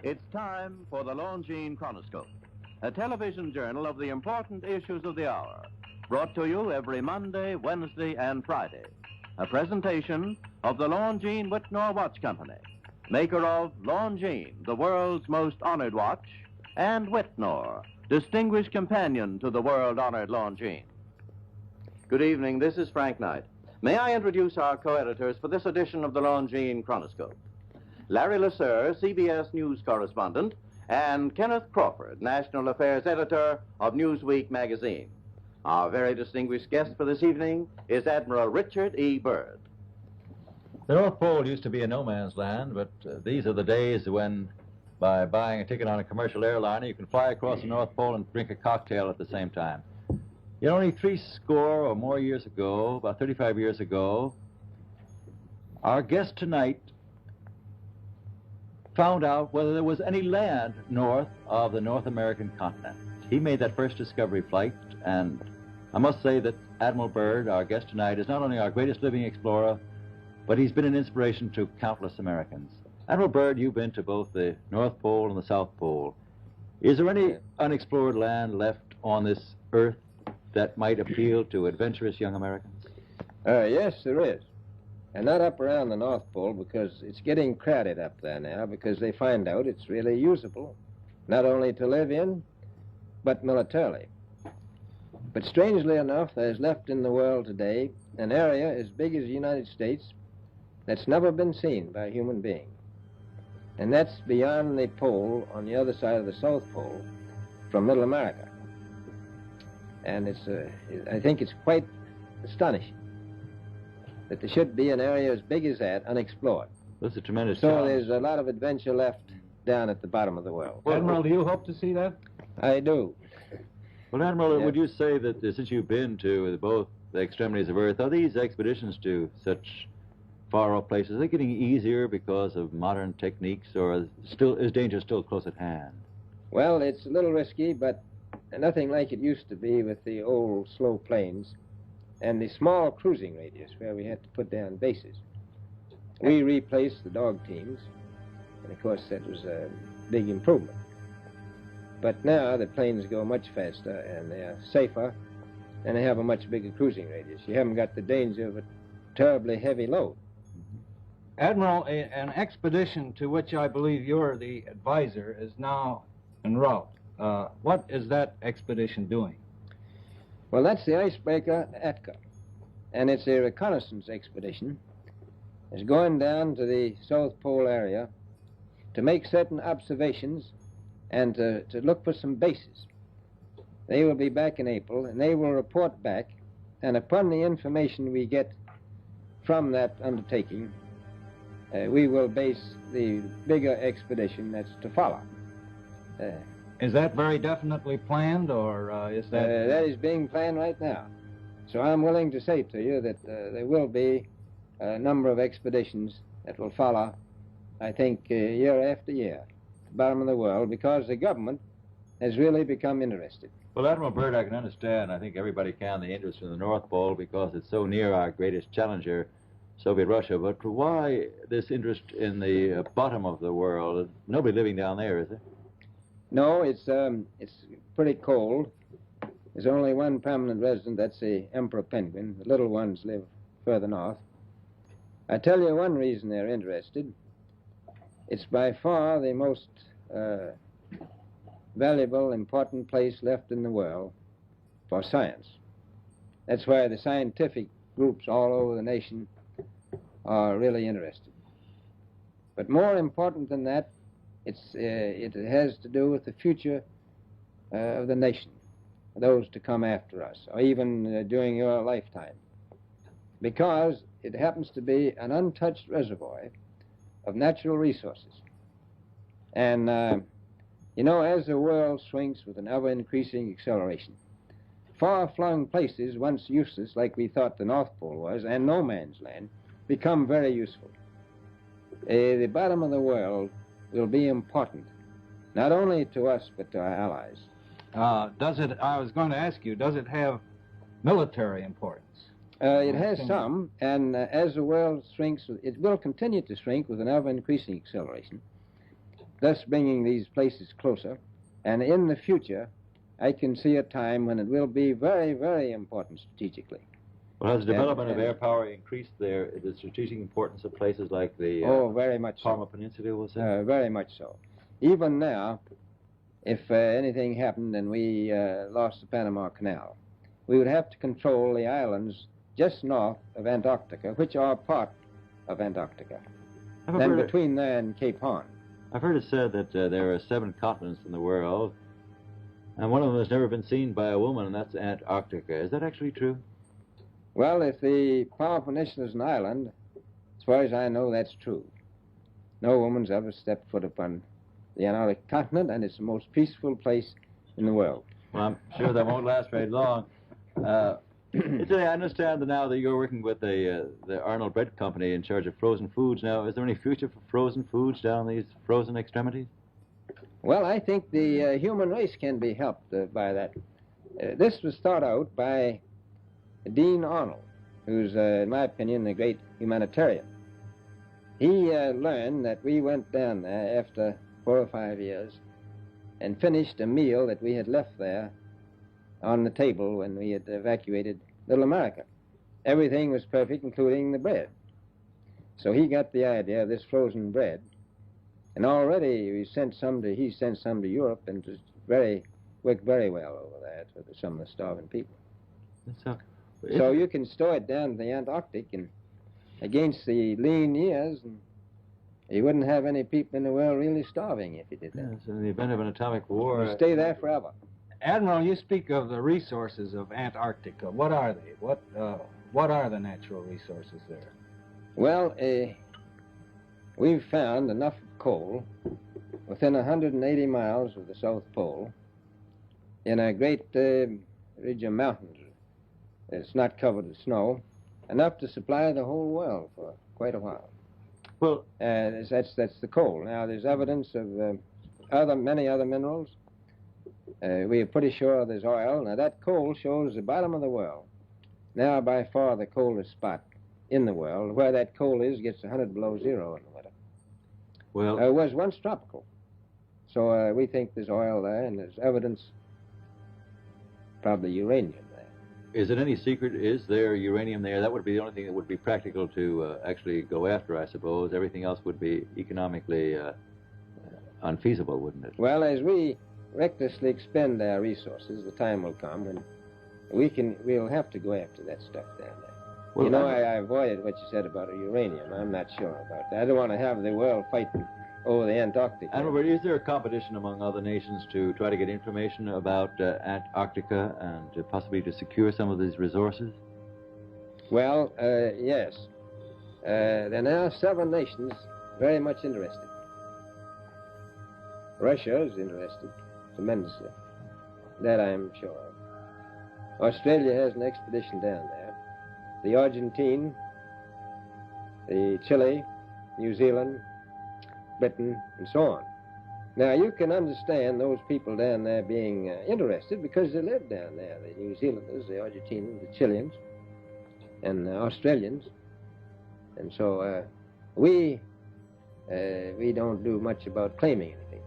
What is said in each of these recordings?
It's time for the Longines Chronoscope, a television journal of the important issues of the hour, brought to you every Monday, Wednesday, and Friday. A presentation of the Longines Whitnor Watch Company, maker of Longines, the world's most honored watch, and Whitnor, distinguished companion to the world-honored Longines. Good evening, this is Frank Knight. May I introduce our co-editors for this edition of the Longines Chronoscope? Larry Lasser, CBS News correspondent, and Kenneth Crawford, National Affairs Editor of Newsweek magazine. Our very distinguished guest for this evening is Admiral Richard E. Byrd. The North Pole used to be a no man's land, but these are the days when, by buying a ticket on a commercial airliner, you can fly across the North Pole and drink a cocktail at the same time. Yet only 30 or more years ago, about 35 years ago, our guest tonight found out whether there was any land north of the North American continent. He made that first discovery flight, and I must say that Admiral Byrd, our guest tonight, is not only our greatest living explorer, but he's been an inspiration to countless Americans. Admiral Byrd, you've been to both the North Pole and the South Pole. Is there any unexplored land left on this earth that might appeal to adventurous young Americans? Yes, there is. And not up around the North Pole, because it's getting crowded up there now, because they find out it's really usable, not only to live in, but militarily. But strangely enough, there's left in the world today an area as big as the United States that's never been seen by a human being. And that's beyond the pole on the other side of the South Pole from Middle America. And I think it's quite astonishing that there should be an area as big as that unexplored. That's a tremendous So challenge. there's a lot of adventure left down at the bottom of the world. Admiral, do you hope to see that? I do. Well, Admiral, Yeah. would you say that since you've been to both the extremities of Earth, are these expeditions to such far-off places, are they getting easier because of modern techniques, or is danger still close at hand? Well, it's a little risky, but nothing like it used to be with the old slow planes and the small cruising radius where we had to put down bases. We replaced the dog teams, and of course that was a big improvement. But now the planes go much faster and they're safer, and they have a much bigger cruising radius. You haven't got the danger of a terribly heavy load. Admiral, an expedition to which I believe you're the advisor is now en route. What is that expedition doing? Well, that's the icebreaker Atka, and it's a reconnaissance expedition. It's going down to the South Pole area to make certain observations and to look for some bases. They will be back in April, and they will report back, and upon the information we get from that undertaking, we will base the bigger expedition that's to follow. Is that very definitely planned, or is that... That is being planned right now. So I'm willing to say to you that there will be a number of expeditions that will follow, I think, year after year, to the bottom of the world, because the government has really become interested. Well, Admiral Byrd, I can understand, I think everybody can, the interest in the North Pole because it's so near our greatest challenger, Soviet Russia. But why this interest in the bottom of the world? Nobody living down there, is there? No, it's pretty cold. There's only one permanent resident, that's the emperor penguin. The little ones live further north. I tell you one reason they're interested. It's by far the most valuable, important place left in the world for science. That's why the scientific groups all over the nation are really interested. But more important than that, it has to do with the future of the nation, those to come after us, or even during your lifetime, because it happens to be an untouched reservoir of natural resources. And, you know, as the world shrinks with an ever-increasing acceleration, far-flung places, once useless, like we thought the North Pole was, and no man's land, become very useful. The bottom of the world will be important, not only to us, but to our allies. I was going to ask you, does it have military importance? It has some, and as the world shrinks, it will continue to shrink with an ever-increasing acceleration. thus bringing these places closer. And in the future, I can see a time when it will be very, very important strategically. Well, has the development of air power increased the strategic importance of places like the very much Parma Peninsula, we'll say? Very much so. Even now, if anything happened and we lost the Panama Canal, we would have to control the islands just north of Antarctica, which are part of Antarctica, then between there and Cape Horn. I've heard it said that there are 7 continents in the world, and one of them has never been seen by a woman, and that's Antarctica. Is that actually true? Well, if the Palm Peninsula is an island, as far as I know, that's true. No woman's ever stepped foot upon the Antarctic continent, and it's the most peaceful place in the world. Well, I'm sure that won't last very long. I understand that now that you're working with the Arnold Bread Company in charge of frozen foods. Now, is there any future for frozen foods down these frozen extremities? Well, I think the human race can be helped by that. This was thought out by Dean Arnold, who's, in my opinion, a great humanitarian. He learned that we went down there after 4 or 5 years and finished a meal that we had left there on the table when we had evacuated Little America. Everything was perfect, including the bread. So he got the idea of this frozen bread, and already he sent some to Europe, and it worked very well over there for some of the starving people. So you can store it down in the Antarctic, and against the lean years, and you wouldn't have any people in the world really starving if you did that. Yes, in the event of an atomic war... You stay there forever. Admiral, you speak of the resources of Antarctica. What are they? What are the natural resources there? Well, we've found enough coal within 180 miles of the South Pole in a great ridge of mountains. It's not covered with snow, enough to supply the whole world for quite a while. Well, that's the coal. Now, there's evidence of many other minerals. We are pretty sure there's oil. Now, that coal shows the bottom of the world. Now, by far the coldest spot in the world. Where that coal is gets 100 below zero in the winter. Well, it was once tropical. So we think there's oil there, and there's evidence, probably uranium there. Is it any secret? Is there uranium there? That would be the only thing that would be practical to actually go after, I suppose. Everything else would be economically unfeasible, wouldn't it? Well, as we recklessly expend our resources, the time will come when we'll have to go after that stuff down there. Well, I avoided what you said about uranium. I'm not sure about that. I don't want to have the world fighting over the Antarctic. And is there a competition among other nations to try to get information about Antarctica and possibly to secure some of these resources? Well, yes. There are now 7 nations very much interested. Russia is interested tremendously. That I'm sure of. Australia has an expedition down there. The Argentine, the Chile, New Zealand, Britain, and so on. Now, you can understand those people down there being interested because they live down there. The New Zealanders, the Argentinians, the Chileans, and the Australians. And so we don't do much about claiming anything.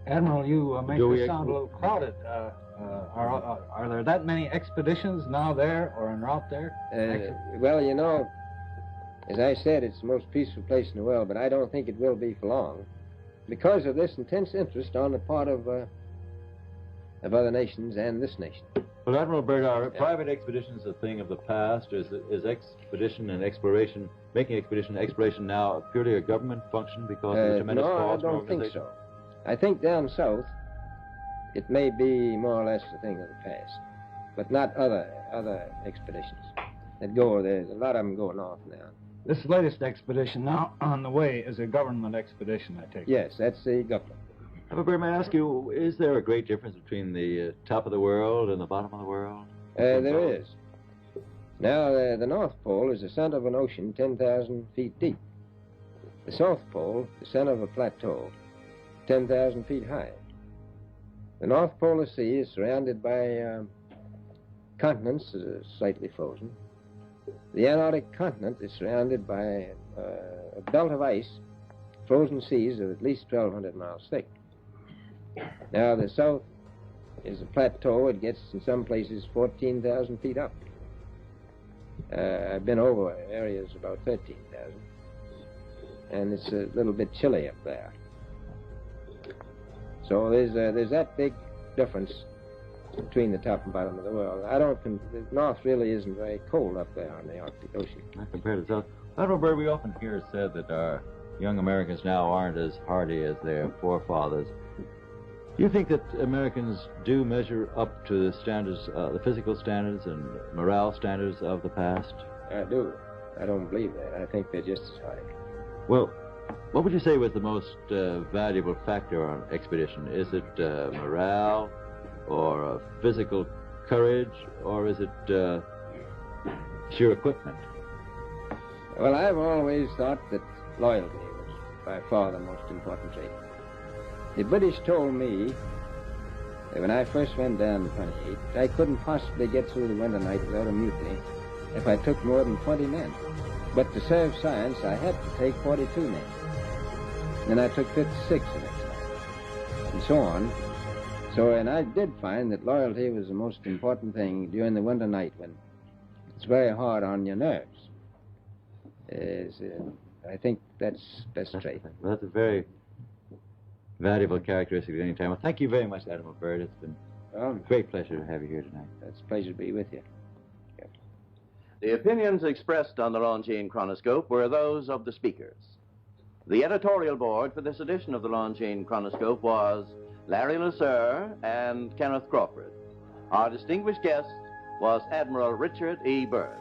Admiral, you make it sound a little crowded. Are there that many expeditions now there or en route there? Well, you know, as I said, it's the most peaceful place in the world, but I don't think it will be for long because of this intense interest on the part of other nations and this nation. Well, Admiral Byrd, are private expeditions a thing of the past? Is expedition and exploration, making expedition and exploration now purely a government function because of the tremendous cost? No, I don't think so. I think down south it may be more or less a thing of the past, but not other expeditions that go there. A lot of them go north now. This latest expedition now on the way is a government expedition, I take it. Yes, that's the government. However, may I ask you, is there a great difference between the top of the world and the bottom of the world? There is. Now, the North Pole is the center of an ocean 10,000 feet deep. The South Pole, the center of a plateau, 10,000 feet high. The North Polar Sea is surrounded by continents that are slightly frozen. The Antarctic continent is surrounded by a belt of ice frozen seas of at least 1,200 miles thick. Now, the south is a plateau. It gets, in some places, 14,000 feet up. I've been over areas about 13,000, and it's a little bit chilly up there. So there's that big difference between the top and bottom of the world. The north really isn't very cold up there on the Arctic Ocean. Not compared to the south. Admiral Byrd, we often hear it said that our young Americans now aren't as hardy as their forefathers. Do you think that Americans do measure up to the standards, the physical standards and morale standards of the past? I do. I don't believe that. I think they're just as high. Well, what would you say was the most valuable factor on expedition? Is it morale, or physical courage, or is it sheer equipment? Well, I've always thought that loyalty was by far the most important trait. The British told me that when I first went down in 28, I couldn't possibly get through the winter night without a mutiny if I took more than 20 men. But to serve science, I had to take 42 men. Then I took 56 the next night, and so on. And I did find that loyalty was the most important thing during the winter night when it's very hard on your nerves. I think that's trait. Well, that's a very valuable characteristic at any time. Well, thank you very much, Admiral Byrd. It's been a great pleasure to have you here tonight. It's a pleasure to be with you. The opinions expressed on the Longines Chronoscope were those of the speakers. The editorial board for this edition of the Longines Chronoscope was Larry Lasser and Kenneth Crawford. Our distinguished guest was Admiral Richard E. Byrd.